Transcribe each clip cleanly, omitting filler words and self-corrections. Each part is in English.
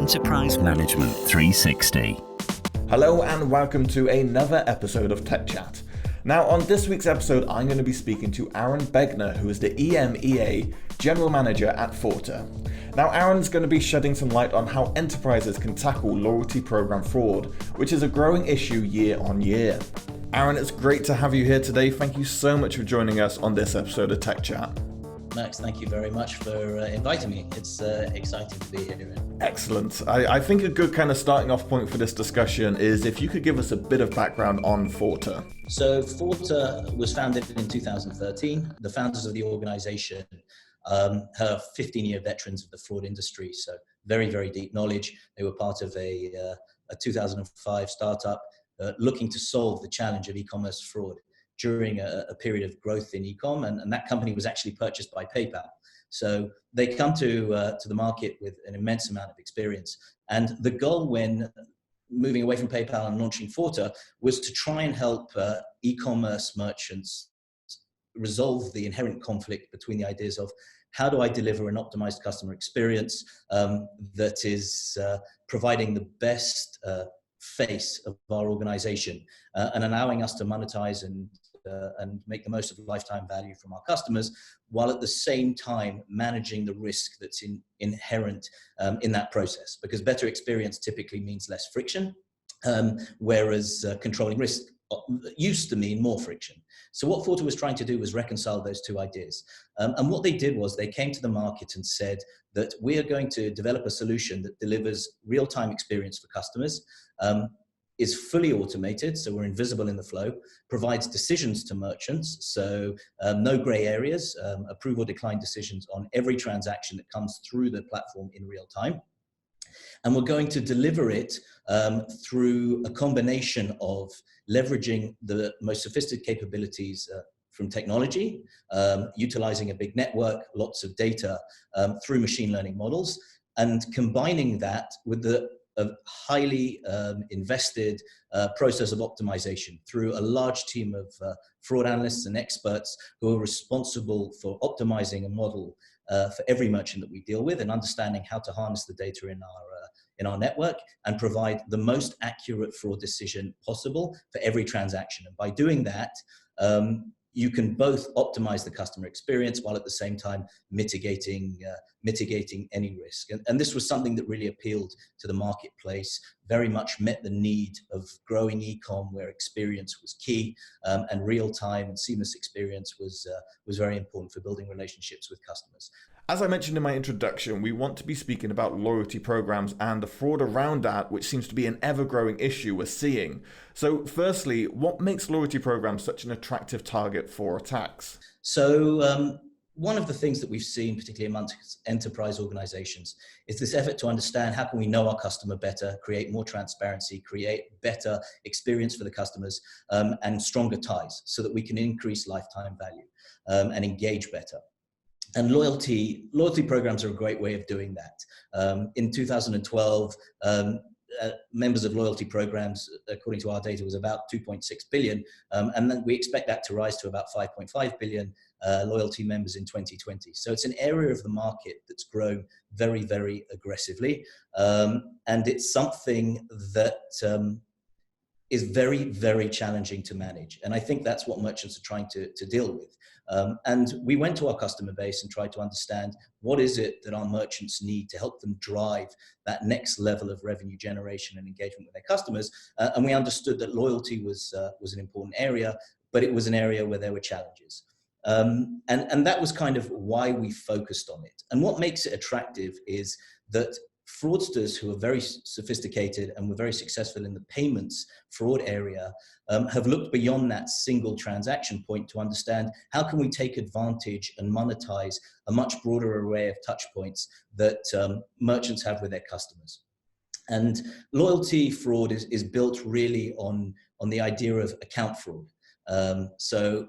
Enterprise Management 360. Hello and welcome to another episode of Tech Chat. Now on this week's episode I'm going to be speaking to Aaron Begner, who is the EMEA General Manager at Forta. Now Aaron's going to be shedding some light on how enterprises can tackle loyalty program fraud, which is a growing issue year on year. Aaron, it's great to have you here today. Thank you so much for joining us on this episode of Tech Chat. Max, thank you very much for inviting me. It's exciting to be here. Excellent. I think a good kind of starting off point for this discussion is if you could give us a bit of background on Forta. So Forta was founded in 2013. The founders of the organization are 15-year veterans of the fraud industry, so very, very deep knowledge. They were part of a 2005 startup looking to solve the challenge of e-commerce fraud during a period of growth in e-com, and that company was actually purchased by PayPal. So they come to the market with an immense amount of experience. And the goal when moving away from PayPal and launching Forta was to try and help e-commerce merchants resolve the inherent conflict between the ideas of how do I deliver an optimized customer experience that is providing the best face of our organization and allowing us to monetize and make the most of lifetime value from our customers, while at the same time managing the risk that's inherent in that process. Because better experience typically means less friction, whereas controlling risk used to mean more friction. So what Forta was trying to do was reconcile those two ideas. And what they did was they came to the market and said that we are going to develop a solution that delivers real-time experience for customers, is fully automated, so we're invisible in the flow, provides decisions to merchants, so no gray areas, approve or decline decisions on every transaction that comes through the platform in real time. And we're going to deliver it through a combination of leveraging the most sophisticated capabilities from technology, utilizing a big network, lots of data through machine learning models, and combining that with a highly invested process of optimization through a large team of fraud analysts and experts who are responsible for optimizing a model for every merchant that we deal with and understanding how to harness the data in our network and provide the most accurate fraud decision possible for every transaction. And by doing that, you can both optimize the customer experience while at the same time mitigating any risk. And this was something that really appealed to the marketplace, very much met the need of growing e-com where experience was key, and real-time and seamless experience was very important for building relationships with customers. As I mentioned in my introduction, we want to be speaking about loyalty programs and the fraud around that, which seems to be an ever-growing issue we're seeing. So firstly, what makes loyalty programs such an attractive target for attacks? So one of the things that we've seen, particularly amongst enterprise organizations, is this effort to understand how can we know our customer better, create more transparency, create better experience for the customers, and stronger ties so that we can increase lifetime value and engage better. And loyalty programs are a great way of doing that. In 2012, members of loyalty programs, according to our data, was about 2.6 billion. And then we expect that to rise to about 5.5 billion loyalty members in 2020. So it's an area of the market that's grown very, very aggressively. And it's something that is very, very challenging to manage. And I think that's what merchants are trying to deal with. And we went to our customer base and tried to understand what is it that our merchants need to help them drive that next level of revenue generation and engagement with their customers. And we understood that loyalty was an important area, but it was an area where there were challenges. And that was kind of why we focused on it. And what makes it attractive is that fraudsters who are very sophisticated and were very successful in the payments fraud area have looked beyond that single transaction point to understand how can we take advantage and monetize a much broader array of touch points that merchants have with their customers. And loyalty fraud is built really on the idea of account fraud. So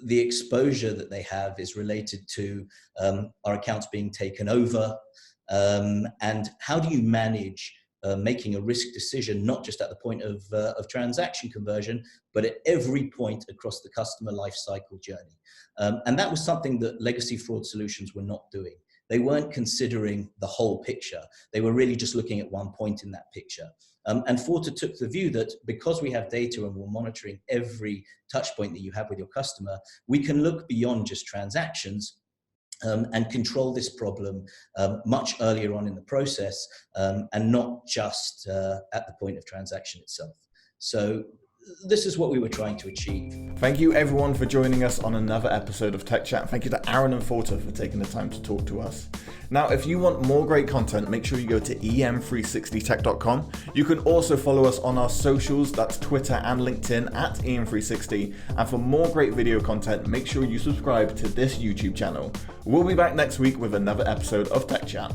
the exposure that they have is related to our accounts being taken over. And how do you manage making a risk decision, not just at the point of transaction conversion, but at every point across the customer lifecycle journey? And that was something that legacy fraud solutions were not doing. They weren't considering the whole picture. They were really just looking at one point in that picture. And Forta took the view that because we have data and we're monitoring every touch point that you have with your customer, we can look beyond just transactions and control this problem much earlier on in the process, and not just at the point of transaction itself. So this is what we were trying to achieve. Thank you everyone for joining us on another episode of Tech Chat. Thank you to Aaron and Forta for taking the time to talk to us. Now, if you want more great content, make sure you go to em360tech.com. You can also follow us on our socials, that's Twitter and LinkedIn at em360. And for more great video content, make sure you subscribe to this YouTube channel. We'll be back next week with another episode of Tech Chat.